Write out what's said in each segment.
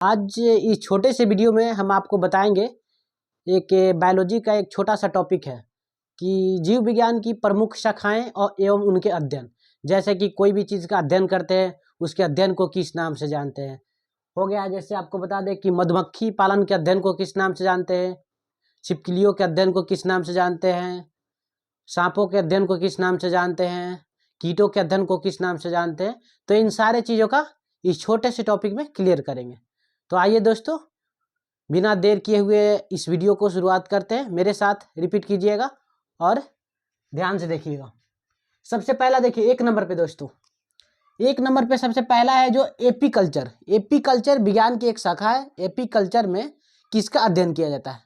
आज इस छोटे से वीडियो में हम आपको बताएंगे एक बायोलॉजी का एक छोटा सा टॉपिक है कि जीव विज्ञान की प्रमुख शाखाएं और एवं उनके अध्ययन। जैसे कि कोई भी चीज़ का अध्ययन करते हैं उसके अध्ययन को किस नाम से जानते हैं। हो गया, जैसे आपको बता दें कि मधुमक्खी पालन के अध्ययन को किस नाम से जानते हैं, छिपकलियों के अध्ययन को किस नाम से जानते हैं, सांपों के अध्ययन को किस नाम से जानते हैं, कीटों के अध्ययन को किस नाम से जानते हैं। तो इन सारे चीज़ों का इस छोटे से टॉपिक में क्लियर करेंगे। तो आइए दोस्तों, बिना देर किए हुए इस वीडियो को शुरुआत करते हैं। मेरे साथ रिपीट कीजिएगा और ध्यान से देखिएगा। सबसे पहला देखिए, एक नंबर पे दोस्तों, एक नंबर पे सबसे पहला है जो एपीकल्चर। एपीकल्चर विज्ञान की एक शाखा है। एपीकल्चर में किसका अध्ययन किया जाता है?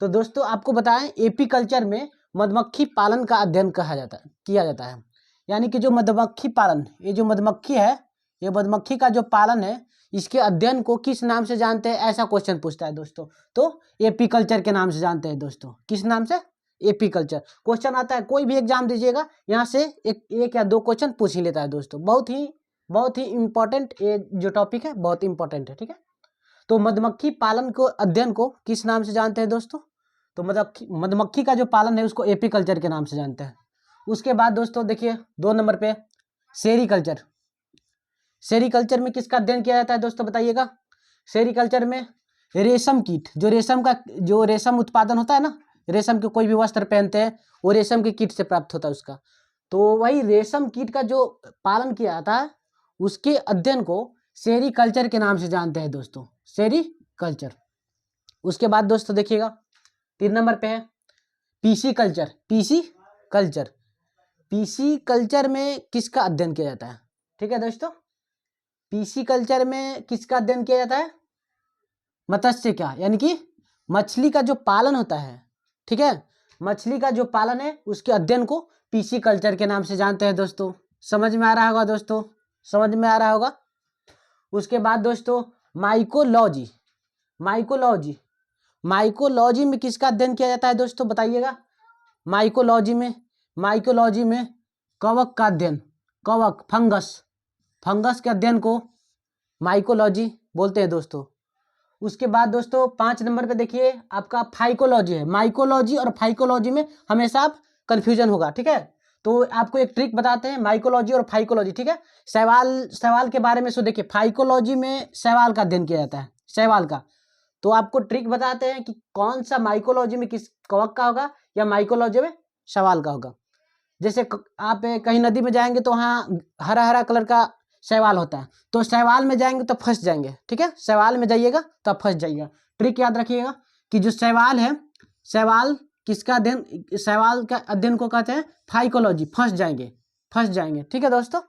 तो दोस्तों आपको बताएं, एपीकल्चर में मधुमक्खी पालन का अध्ययन किया जाता है। यानी कि जो मधुमक्खी पालन, ये जो मधुमक्खी है, ये मधुमक्खी का जो पालन है, इसके अध्ययन को किस नाम से जानते हैं, ऐसा क्वेश्चन पूछता है दोस्तों। तो एपीकल्चर के नाम से जानते हैं दोस्तों। किस नाम से? एपीकल्चर। क्वेश्चन आता है, कोई भी एग्जाम दीजिएगा यहाँ से एक या दो क्वेश्चन पूछ ही लेता है दोस्तों। बहुत ही इंपॉर्टेंट ये जो टॉपिक है, बहुत इंपॉर्टेंट है। ठीक है, तो मधुमक्खी पालन को अध्ययन को किस नाम से जानते हैं दोस्तों? तो मधुमक्खी का जो पालन है उसको एपीकल्चर के नाम से जानते हैं। उसके बाद दोस्तों देखिए, 2 नंबर पे सेरीकल्चर। सेरीकल्चर में किसका अध्ययन किया जाता है दोस्तों, बताइएगा। सेरीकल्चर में रेशम कीट, जो रेशम उत्पादन होता है ना, रेशम के कोई भी वस्त्र पहनते हैं वो रेशम के कीट से प्राप्त होता है उसका। तो वही रेशम कीट का जो पालन किया जाता है उसके अध्ययन को सेरीकल्चर के नाम से जानते हैं दोस्तों, सेरीकल्चर। उसके बाद दोस्तों देखिएगा, 3 नंबर पे है पीसीकल्चर। पीसीकल्चर, पीसीकल्चर में किसका अध्ययन किया जाता है? ठीक है दोस्तों, पीसीकल्चर में किसका अध्ययन किया जाता है? मत्स्य का, यानी कि मछली का जो पालन होता है, ठीक है, मछली का जो पालन है उसके अध्ययन को पीसीकल्चर के नाम से जानते हैं दोस्तों। समझ में आ रहा होगा दोस्तों, समझ में आ रहा होगा। उसके बाद दोस्तों माइकोलॉजी। माइकोलॉजी, माइकोलॉजी में किसका अध्ययन किया जाता है दोस्तों, बताइएगा। माइकोलॉजी में कवक का अध्ययन, कवक, फंगस के अध्ययन को माइकोलॉजी बोलते हैं दोस्तों। उसके बाद दोस्तों 5 नंबर पे देखिए आपका फाइकोलॉजी है। माइकोलॉजी और फाइकोलॉजी में हमेशा आप कंफ्यूजन होगा, ठीक है। तो आपको एक ट्रिक बताते हैं, माइकोलॉजी और फाइकोलॉजी, ठीक है। सवाल के बारे में सो देखिए, फाइकोलॉजी में शैवाल का अध्ययन किया जाता है, शैवाल का। तो आपको ट्रिक बताते हैं कि कौन सा माइकोलॉजी में किस कवक का होगा या माइकोलॉजी में शैवाल का होगा। जैसे आप कहीं नदी में जाएंगे तो वहाँ हरा हरा कलर का शैवाल होता है, तो शैवाल में जाएंगे तो फंस जाएंगे, ठीक है। शैवाल में जाइएगा तो आप फंस जाइएगा। ट्रिक याद रखिएगा कि जो शैवाल है, शैवाल किसका अध्ययन, शैवाल का अध्ययन को कहते हैं फाइकोलॉजी, फंस जाएंगे, ठीक है दोस्तों।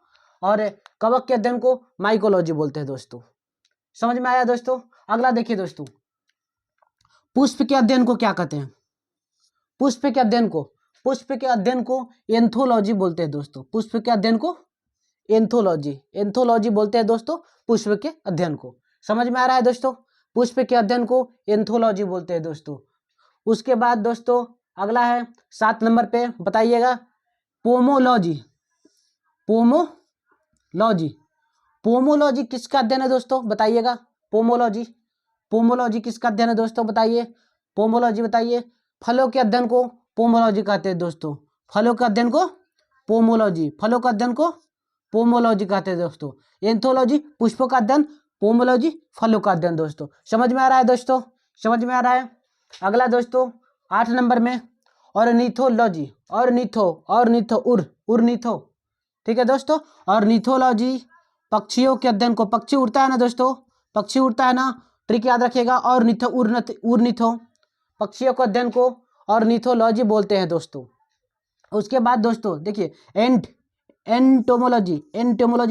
और कवक के अध्ययन को माइकोलॉजी बोलते हैं दोस्तों। समझ में आया दोस्तों। अगला देखिए दोस्तों, पुष्प के अध्ययन को क्या कहते हैं? पुष्प के अध्ययन को एंथोलॉजी बोलते हैं दोस्तों। पुष्प के अध्ययन को एंथोलॉजी बोलते हैं दोस्तों, पुष्प के अध्ययन को। समझ में आ रहा है दोस्तों, पुष्प के अध्ययन को एंथोलॉजी बोलते हैं दोस्तों। उसके बाद दोस्तों अगला है 7 नंबर पे, बताइएगा पोमोलॉजी। पोमोलॉजी किसका अध्ययन है दोस्तों, बताइएगा। पोमोलॉजी किसका अध्ययन है दोस्तों, बताइए। पोमोलॉजी बताइए। फलों के अध्ययन को पोमोलॉजी कहते हैं दोस्तों। फलों के अध्ययन को पोमोलॉजी कहते हैं दोस्तों। एंथोलॉजी पुष्पों का अध्ययन, पोमोलॉजी फलों का अध्ययन दोस्तों। समझ में आ रहा है दोस्तों, समझ में आ रहा है। अगला दोस्तों 8 नंबर में ऑर्निथोलॉजी। ऑर्निथो, ठीक है दोस्तों। ऑर्निथोलॉजी पक्षियों के अध्ययन को, पक्षी उड़ता है ना दोस्तों, पक्षी उड़ता है ना, ट्रिक याद रखिएगा। ऑर्निथो पक्षियों के अध्ययन को ऑर्निथोलॉजी बोलते हैं दोस्तों। उसके बाद दोस्तों देखिए एंटोमोलॉजी,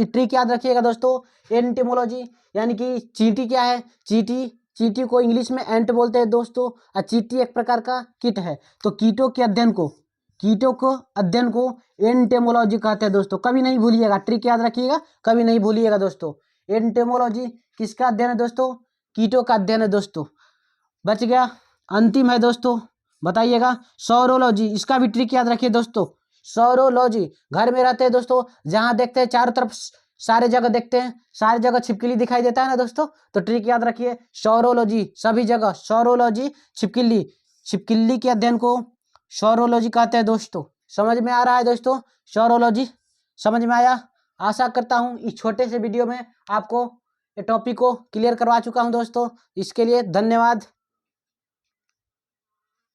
ट्रिक याद रखिएगा दोस्तों। एंटोमोलॉजी यानी कि चींटी क्या है, चींटी को इंग्लिश में एंट बोलते हैं दोस्तों। और चींटी एक प्रकार का कीट है। तो कीटों के अध्ययन को एंटोमोलॉजी कहते हैं दोस्तों। कभी नहीं भूलिएगा, ट्रिक याद रखिएगा, कभी नहीं भूलिएगा दोस्तों। एंटोमोलॉजी किसका अध्ययन है दोस्तों? कीटों का अध्ययन है दोस्तों। बच गया, अंतिम है दोस्तों, बताइएगा सौरोलॉजी। इसका भी ट्रिक याद रखिए दोस्तों। सौरोलॉजी, घर में रहते हैं दोस्तों, जहां देखते हैं चारों तरफ सारे जगह देखते हैं, सारी जगह छिपकली दिखाई देता है ना दोस्तों। तो ट्रिक याद रखिए, सौरोलॉजी, सभी जगह सौरोलॉजी, छिपकली, छिपकली के अध्ययन को सौरोलॉजी कहते हैं दोस्तों। समझ में आ रहा है दोस्तों, सौरोलॉजी समझ में आया। आशा करता हूँ इस छोटे से वीडियो में आपको ये टॉपिक को क्लियर करवा चुका हूँ दोस्तों। इसके लिए धन्यवाद।